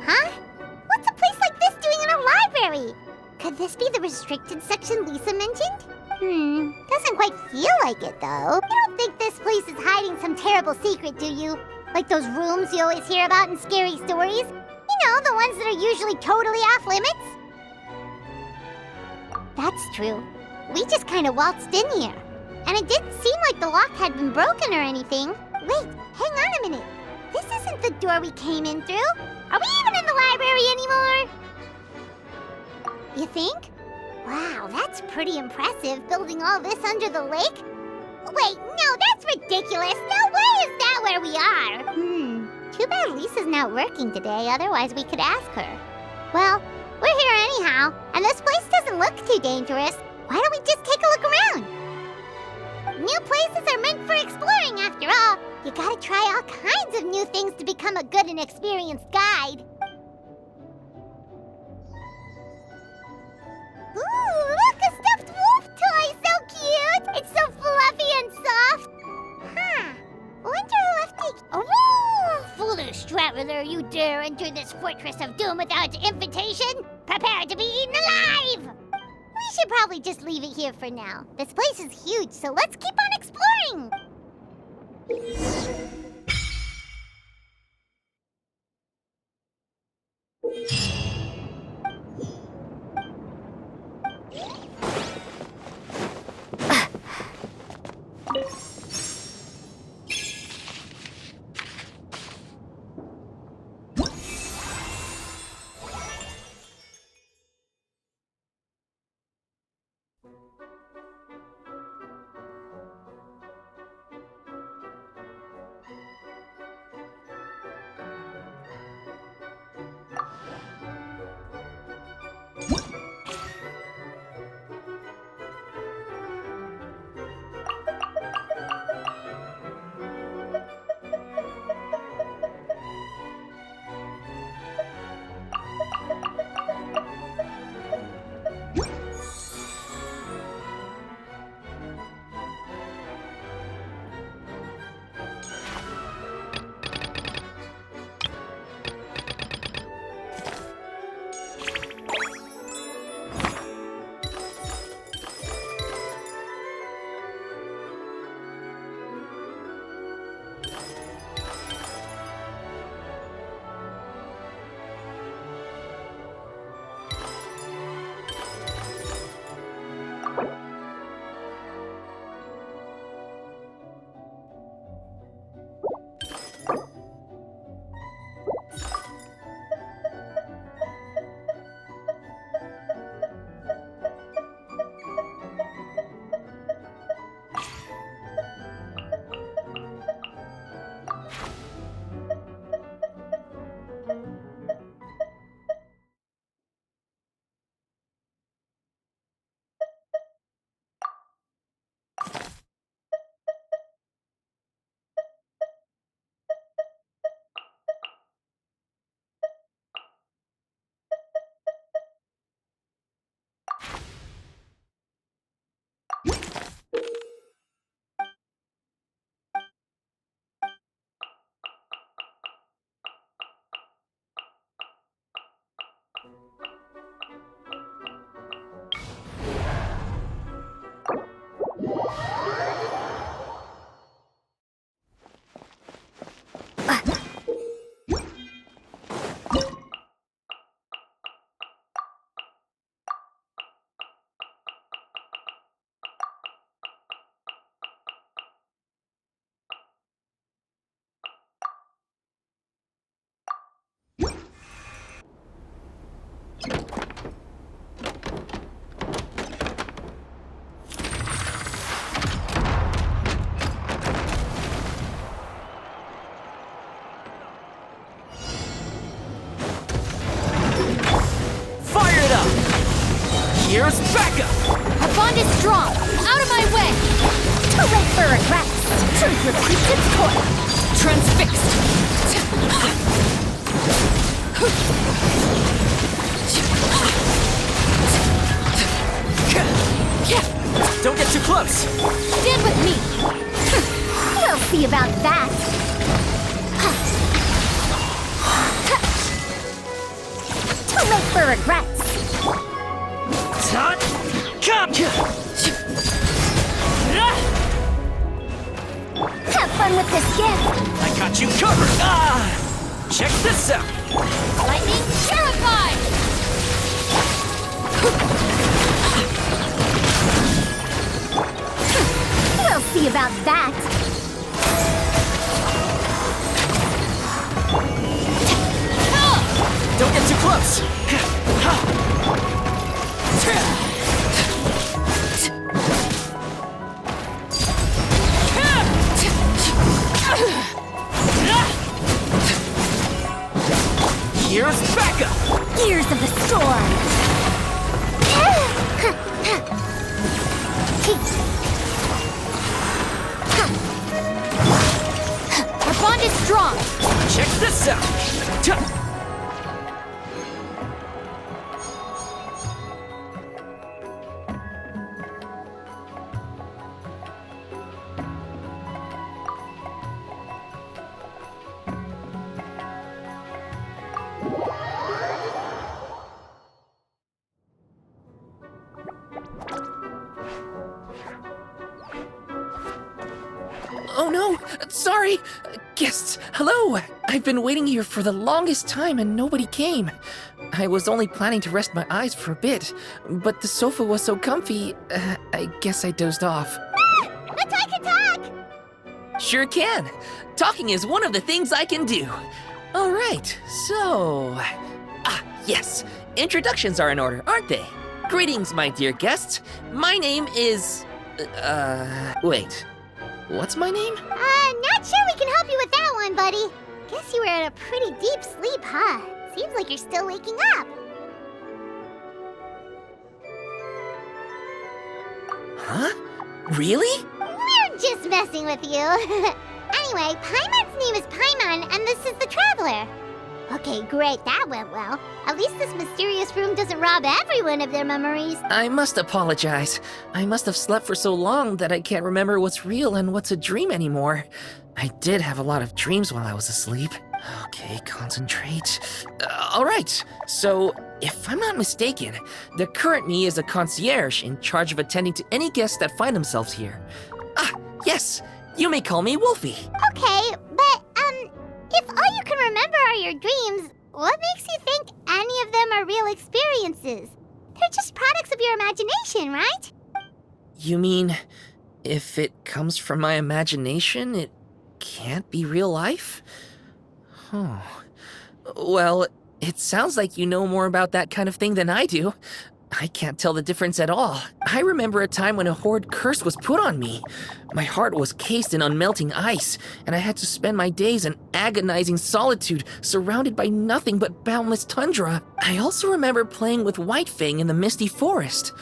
Huh? What's a place like this doing in a library? Could this be the restricted section Lisa mentioned? Doesn't quite feel like it, though. You don't think this place is hiding some terrible secret, do you? Like those rooms you always hear about in scary stories? You know, the ones that are usually totally off limits? That's true. We just kind of waltzed in here. And it didn't seem like the lock had been broken or anything. Wait, hang on a minute. This isn't the door we came in through. Are we even in the library anymore? You think? Wow, that's pretty impressive, building all this under the lake. Wait, no, that's ridiculous. No way is that where we are. Too bad Lisa's not working today, otherwise we could ask her. Well, we're here anyhow, and this place doesn't look too dangerous. Why don't we just take a look around? New places are meant for exploring, after all. You gotta try all kinds of new things to become a good and experienced guide. Ooh, look, a stuffed wolf toy! So cute! It's so fluffy and soft. Wonder who left it. Oh, foolish traveler, you dare enter this fortress of doom without invitation? Prepare to be eaten alive! We should probably just leave it here for now. This place is huge, so let's keep on exploring! Here's backup! Our bond is strong! Out of my way! Too late for regrets! Truth repeats its course! Transfixed! Don't get too close! Stand with me! We'll see about that! for regrets. Have fun with this gift. I got you covered! Check this out! Lightning terrified! We'll see about that. Don't get too close! Here's backup! Gears of the storm. Our bond is strong. Check this out! Oh no! Sorry! Guests, hello! I've been waiting here for the longest time and nobody came. I was only planning to rest my eyes for a bit, but the sofa was so comfy, I guess I dozed off. Let's talk! Sure can! Talking is one of the things I can do. Alright, so... yes. Introductions are in order, aren't they? Greetings, my dear guests. My name is... wait. What's my name? Not sure we can help you with that one, buddy. Guess you were in a pretty deep sleep, huh? Seems like you're still waking up. Huh? Really? We're just messing with you. Anyway, Paimon's name is Paimon, and this is the Traveler. Okay, great, that went well. At least this mysterious room doesn't rob everyone of their memories. I must apologize. I must have slept for so long that I can't remember what's real and what's a dream anymore. I did have a lot of dreams while I was asleep. Okay, concentrate. Alright, so if I'm not mistaken, the current me is a concierge in charge of attending to any guests that find themselves here. Yes, you may call me Wolfie. Okay, but, if all you can remember are your dreams, what makes you think any of them are real experiences? They're just products of your imagination, right? You mean, if it comes from my imagination, it can't be real life? Oh. Well, it sounds like you know more about that kind of thing than I do. I can't tell the difference at all. I remember a time when a horrid curse was put on me. My heart was cased in unmelting ice, and I had to spend my days in agonizing solitude, surrounded by nothing but boundless tundra. I also remember playing with Whitefang in the misty forest.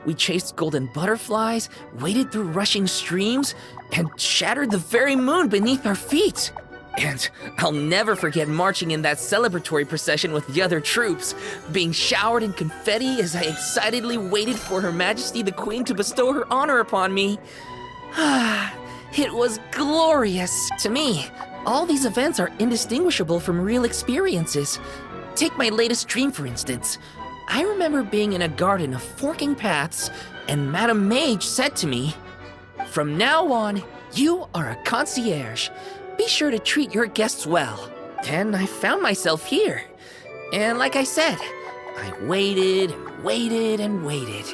We chased golden butterflies, waded through rushing streams, and shattered the very moon beneath our feet. And I'll never forget marching in that celebratory procession with the other troops, being showered in confetti as I excitedly waited for Her Majesty the Queen to bestow her honor upon me. It was glorious. To me, all these events are indistinguishable from real experiences. Take my latest dream, for instance. I remember being in a garden of forking paths, and Madame Mage said to me, "From now on, you are a concierge. Be sure to treat your guests well." And I found myself here. And like I said, I waited and waited and waited.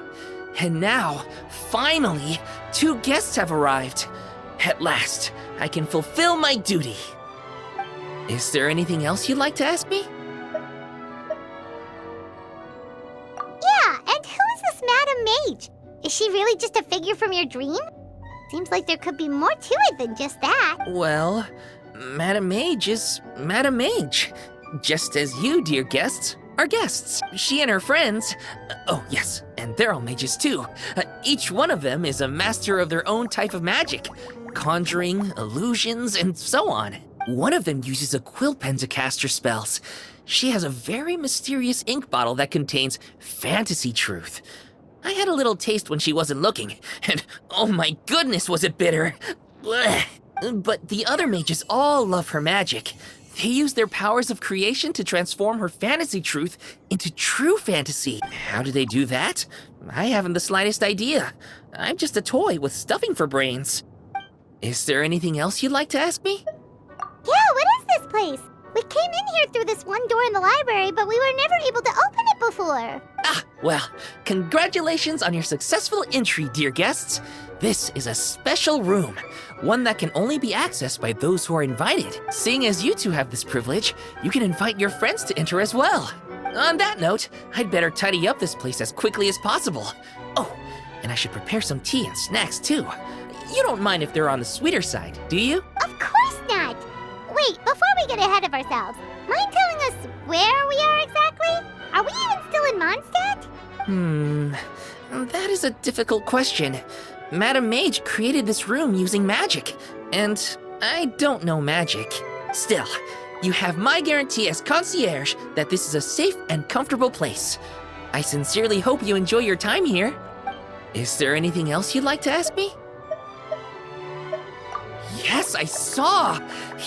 And now, finally, 2 guests have arrived. At last, I can fulfill my duty. Is there anything else you'd like to ask me? Yeah, and who is this Madame Mage? Is she really just a figure from your dream? Seems like there could be more to it than just that. Well, Madame Mage is Madame Mage. Just as you, dear guests, are guests. She and her friends, oh yes, and they're all mages too. Each one of them is a master of their own type of magic. Conjuring, illusions, and so on. One of them uses a quill pen to cast her spells. She has a very mysterious ink bottle that contains fantasy truth. I had a little taste when she wasn't looking, and oh my goodness was it bitter! Blech. But the other mages all love her magic. They use their powers of creation to transform her fantasy truth into true fantasy. How do they do that? I haven't the slightest idea. I'm just a toy with stuffing for brains. Is there anything else you'd like to ask me? Yeah, what is this place? We came in here through this one door in the library, but we were never able to open it before. Ah, well, congratulations on your successful entry, dear guests. This is a special room, one that can only be accessed by those who are invited. Seeing as you two have this privilege, you can invite your friends to enter as well. On that note, I'd better tidy up this place as quickly as possible. Oh, and I should prepare some tea and snacks too. You don't mind if they're on the sweeter side, do you? Of course not! Wait, before we get ahead of ourselves, mind telling us where we are exactly? Are we even still in Mondstadt? That is a difficult question. Madam Mage created this room using magic, and I don't know magic. Still, you have my guarantee as concierge that this is a safe and comfortable place. I sincerely hope you enjoy your time here. Is there anything else you'd like to ask me? Yes, I saw!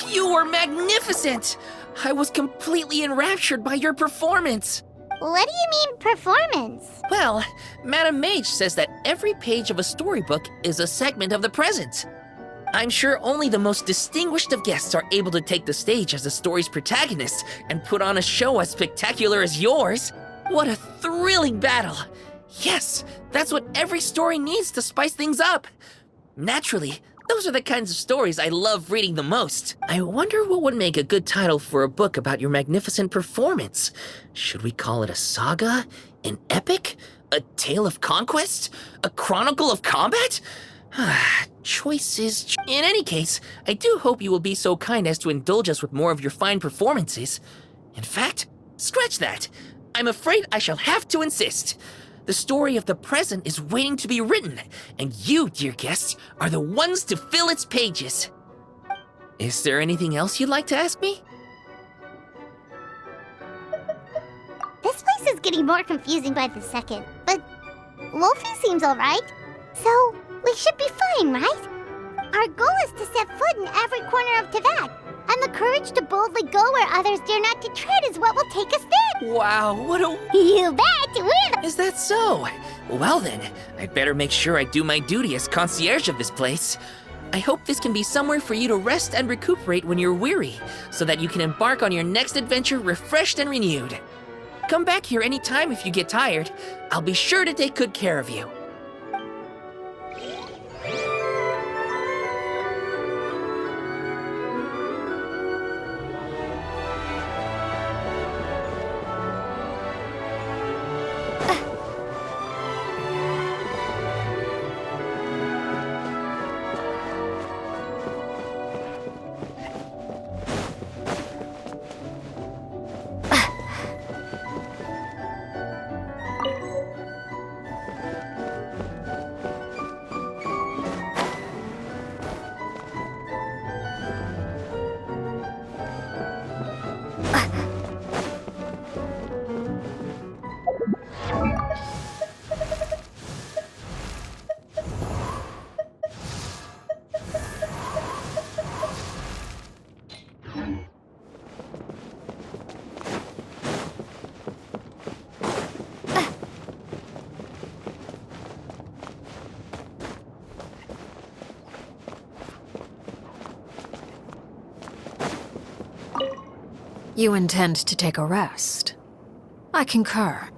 You were magnificent! I was completely enraptured by your performance. What do you mean, performance? Well, Madam Mage says that every page of a storybook is a segment of the present. I'm sure only the most distinguished of guests are able to take the stage as the story's protagonist and put on a show as spectacular as yours. What a thrilling battle! Yes, that's what every story needs to spice things up. Naturally, those are the kinds of stories I love reading the most. I wonder what would make a good title for a book about your magnificent performance. Should we call it a saga? An epic? A tale of conquest? A chronicle of combat? Choices. In any case, I do hope you will be so kind as to indulge us with more of your fine performances. In fact, scratch that. I'm afraid I shall have to insist. The story of the present is waiting to be written, and you, dear guests, are the ones to fill its pages. Is there anything else you'd like to ask me? This place is getting more confusing by the second, but Wolfie seems alright. So, we should be fine, right? Our goal is to set foot in every corner of Teyvat, and the courage to boldly go where others dare not to tread is what will take us there. Wow, what a... You bet! We're the... Is that so? Well then, I'd better make sure I do my duty as concierge of this place. I hope this can be somewhere for you to rest and recuperate when you're weary, so that you can embark on your next adventure refreshed and renewed. Come back here anytime if you get tired. I'll be sure to take good care of you. You intend to take a rest? I concur.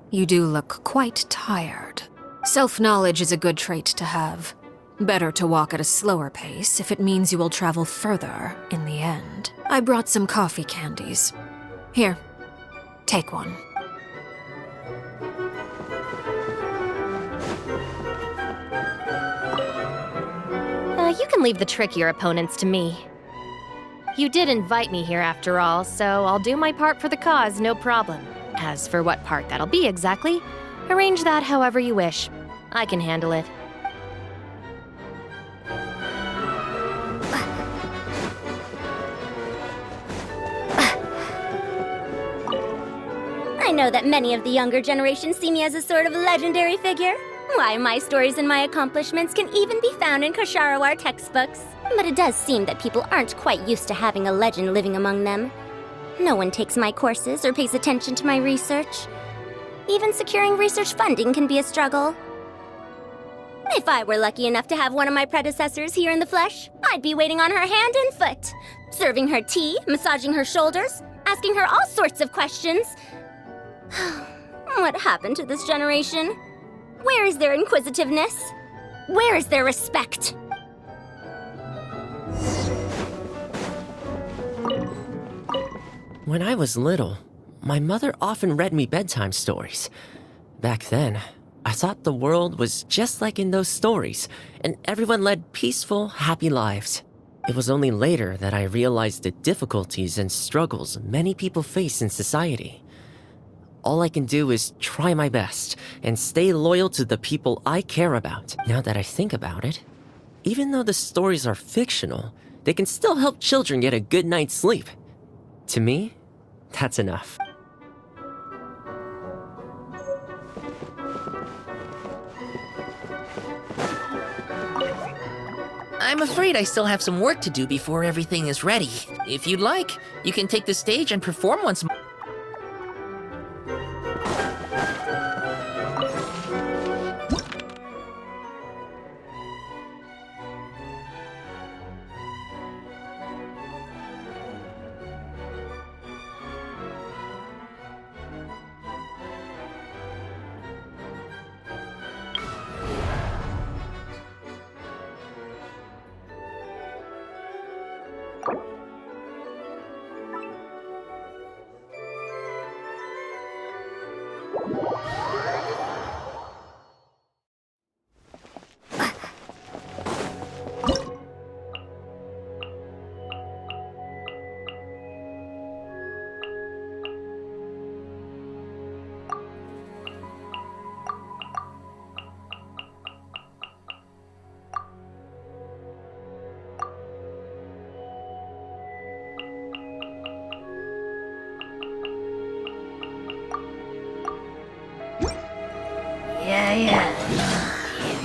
You do look quite tired. Self-knowledge is a good trait to have. Better to walk at a slower pace if it means you will travel further in the end. I brought some coffee candies. Here, take one. You can leave the trickier opponents to me. You did invite me here after all, so I'll do my part for the cause, no problem. As for what part that'll be exactly, arrange that however you wish. I can handle it. I know that many of the younger generation see me as a sort of legendary figure. Why, my stories and my accomplishments can even be found in Kosharawar textbooks. But it does seem that people aren't quite used to having a legend living among them. No one takes my courses or pays attention to my research. Even securing research funding can be a struggle. If I were lucky enough to have one of my predecessors here in the flesh, I'd be waiting on her hand and foot, serving her tea, massaging her shoulders, asking her all sorts of questions. What happened to this generation? Where is their inquisitiveness? Where is their respect? When I was little, my mother often read me bedtime stories. Back then, I thought the world was just like in those stories, and everyone led peaceful, happy lives. It was only later that I realized the difficulties and struggles many people face in society. All I can do is try my best and stay loyal to the people I care about. Now that I think about it, even though the stories are fictional, they can still help children get a good night's sleep. To me, that's enough. I'm afraid I still have some work to do before everything is ready. If you'd like, you can take the stage and perform once more.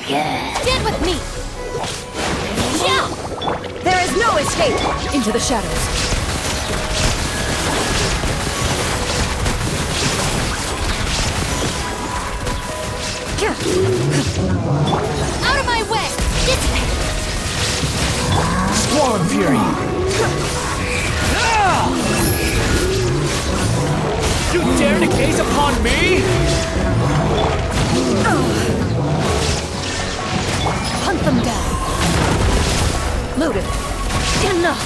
Get with me! Yeah! There is no escape! Into the shadows. Out of my way! This way! Swarm Fury! You dare to gaze upon me? Hunt them down. Loaded. Enough.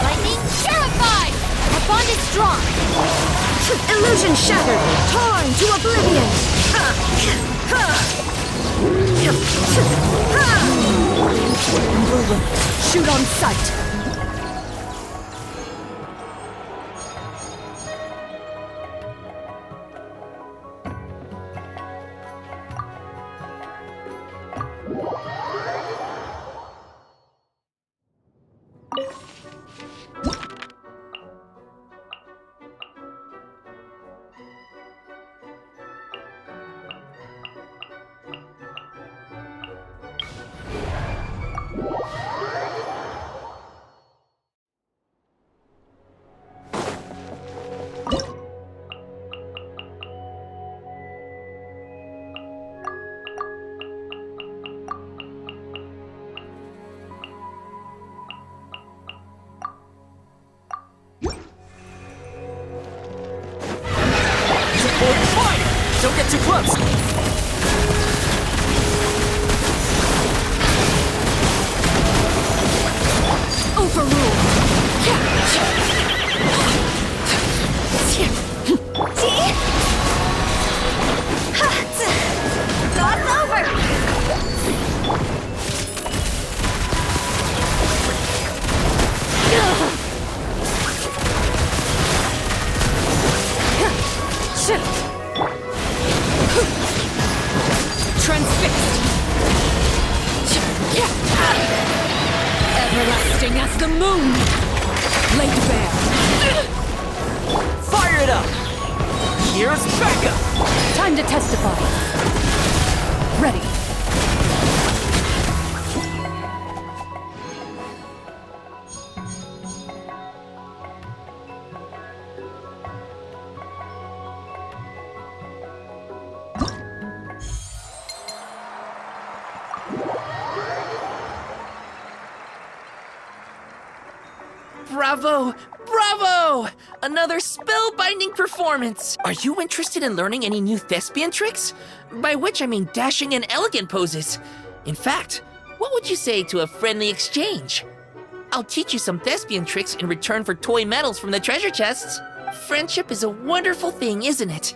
Lightning terrified! Our bond is strong. Illusion shattered. Torn to oblivion. Shoot on sight. Don't get too close! Transfixed! Everlasting as the moon! Laid bare! Fire it up! Here's backup! Time to testify! Ready! Bravo! Bravo! Another spellbinding performance! Are you interested in learning any new thespian tricks? By which I mean dashing and elegant poses. In fact, what would you say to a friendly exchange? I'll teach you some thespian tricks in return for toy medals from the treasure chests. Friendship is a wonderful thing, isn't it?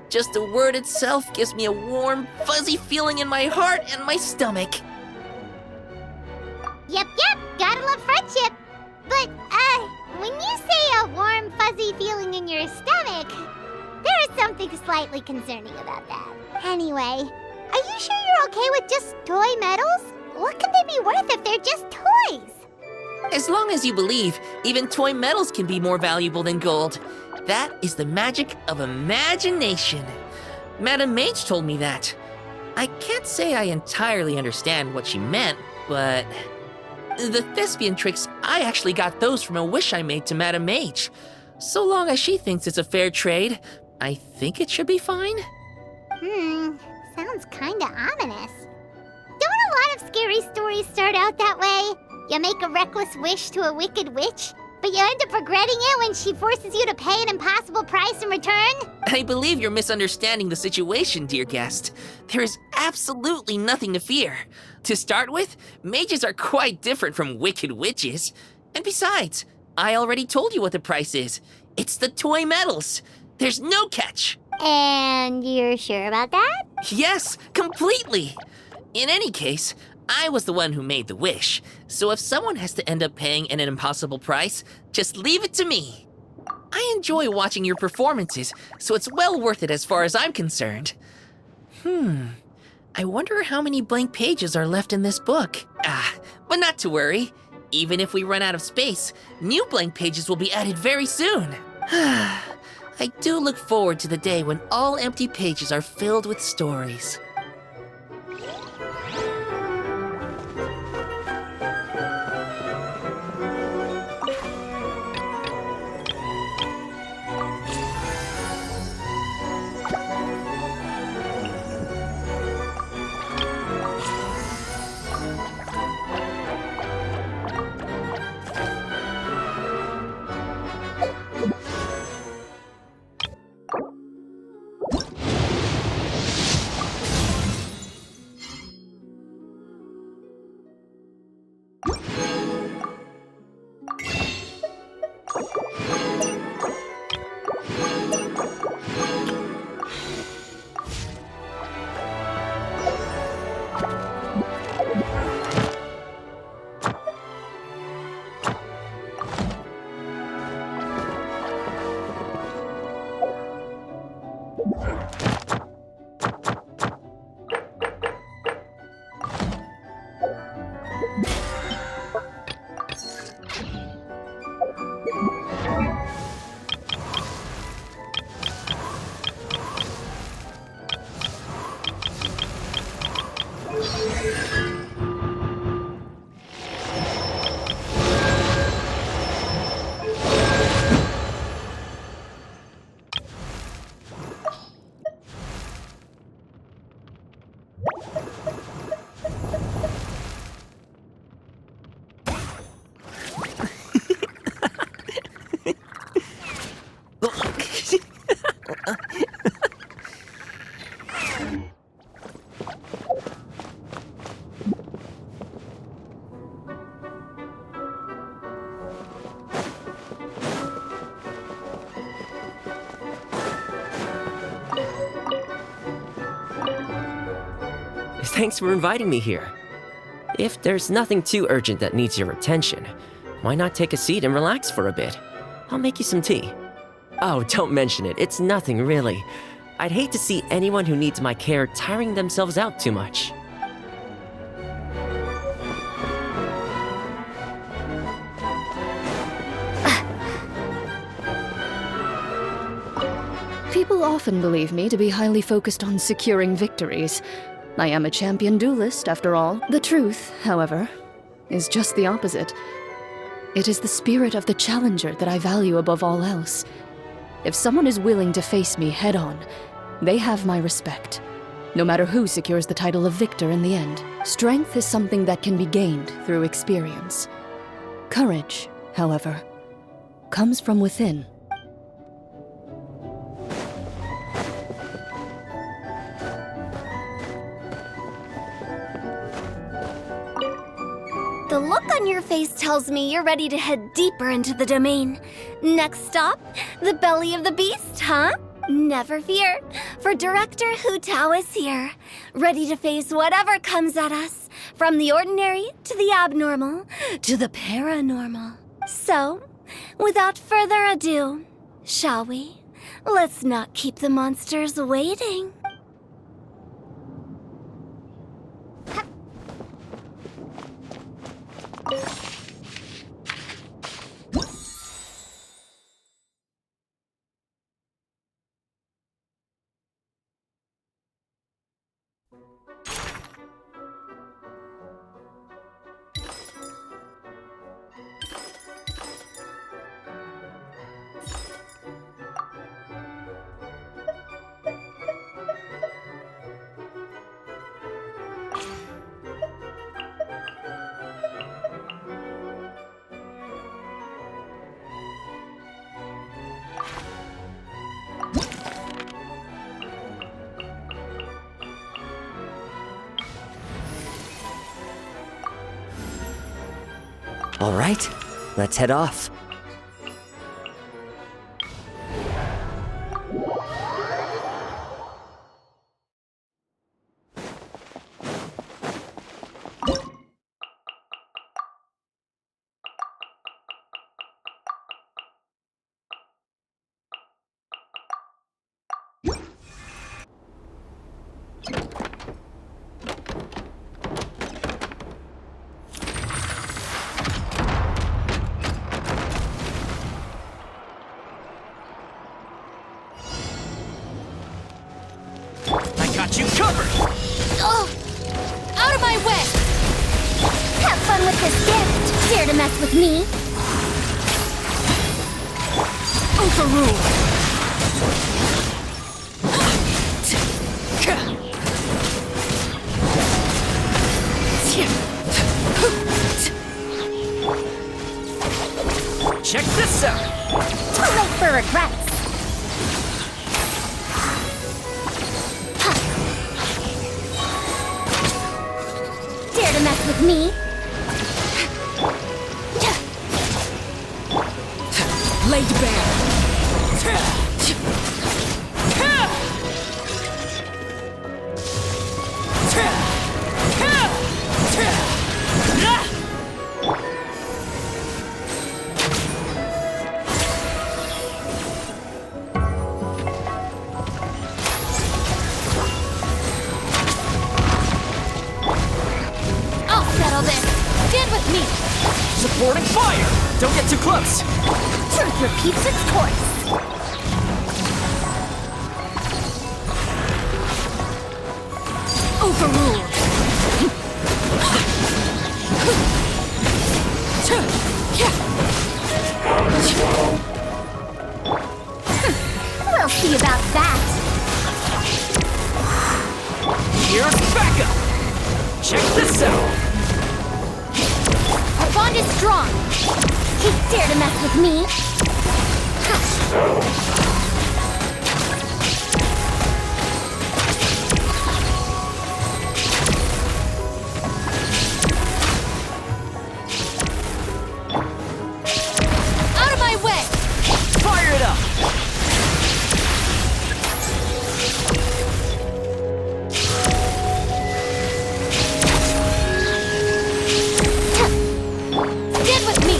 Just the word itself gives me a warm, fuzzy feeling in my heart and my stomach. Yep, gotta love friendship. But, when you say a warm, fuzzy feeling in your stomach, there is something slightly concerning about that. Anyway, are you sure you're okay with just toy medals? What can they be worth if they're just toys? As long as you believe, even toy medals can be more valuable than gold. That is the magic of imagination. Madame Mage told me that. I can't say I entirely understand what she meant, but... the thespian tricks, I actually got those from a wish I made to Madame Mage. So long as she thinks it's a fair trade, I think it should be fine. Sounds kinda ominous. Don't a lot of scary stories start out that way? You make a reckless wish to a wicked witch, but you end up regretting it when she forces you to pay an impossible price in return? I believe you're misunderstanding the situation, dear guest. There is absolutely nothing to fear. To start with, mages are quite different from wicked witches. And besides, I already told you what the price is. It's the toy medals. There's no catch. And you're sure about that? Yes, completely. In any case, I was the one who made the wish. So if someone has to end up paying an impossible price, just leave it to me. I enjoy watching your performances, so it's well worth it as far as I'm concerned. I wonder how many blank pages are left in this book. But not to worry. Even if we run out of space, new blank pages will be added very soon. I do look forward to the day when all empty pages are filled with stories. Thanks for inviting me here. If there's nothing too urgent that needs your attention, why not take a seat and relax for a bit? I'll make you some tea. Oh, don't mention it. It's nothing, really. I'd hate to see anyone who needs my care tiring themselves out too much. People often believe me to be highly focused on securing victories. I am a champion duelist, after all. The truth, however, is just the opposite. It is the spirit of the challenger that I value above all else. If someone is willing to face me head-on, they have my respect, no matter who secures the title of victor in the end. Strength is something that can be gained through experience. Courage, however, comes from within. The look on your face tells me you're ready to head deeper into the domain. Next stop, the belly of the beast, huh? Never fear, for Director Hu Tao is here, ready to face whatever comes at us, from the ordinary to the abnormal to the paranormal. So, without further ado, shall we? Let's not keep the monsters waiting. All right, let's head off. I got you covered! Oh! Out of my way! Have fun with this gift! Dare to mess with me? Overruled! Check this out! Too late for regrets! Dare to mess with me? Laid bare! I'll settle this! Stand with me! Supporting fire! Don't get too close! Truth repeats its course! Overruled! We'll see about that! Here's backup! Check this out! Our bond is strong! You dare to mess with me? Out of my way! Fire it up! Stand with me!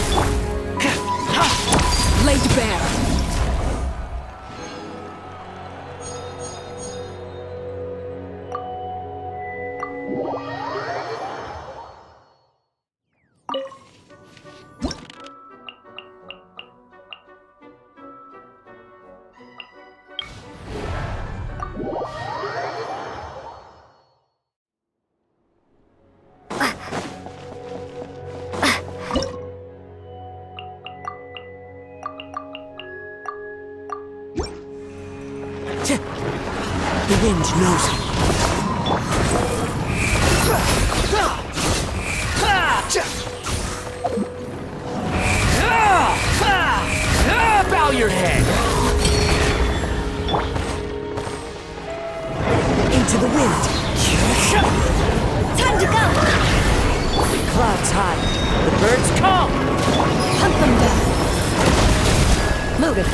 Laid bare! The wind knows it. your head! Into the wind. Time to go! The clouds high. The birds call. Hunt them down. Loaded.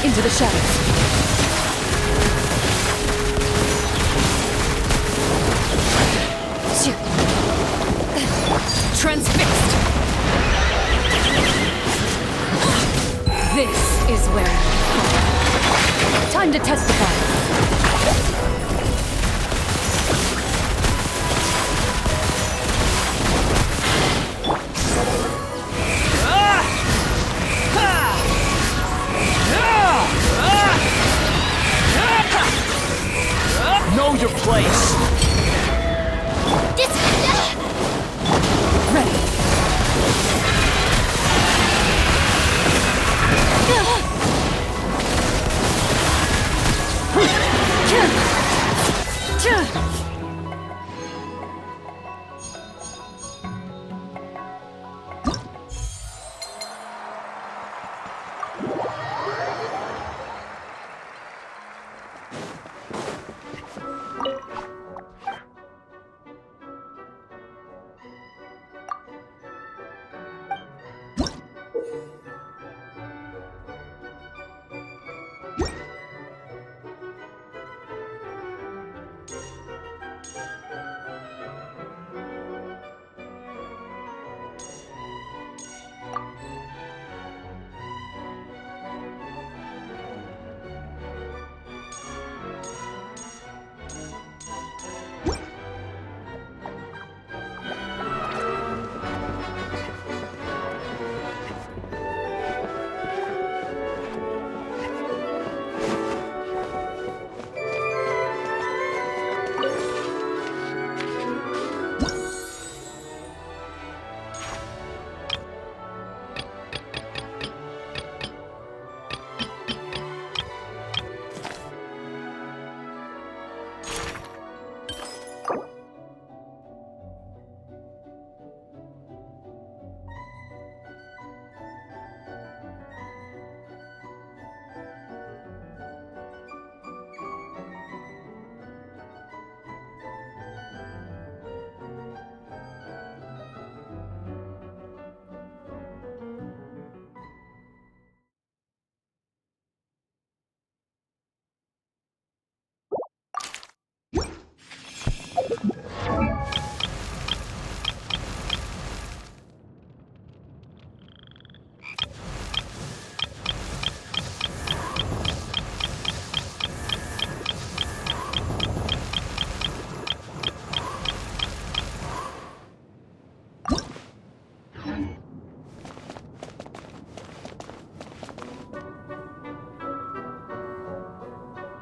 Into the shadows. Transfixed! This is where you fall. Time to testify. Know your place!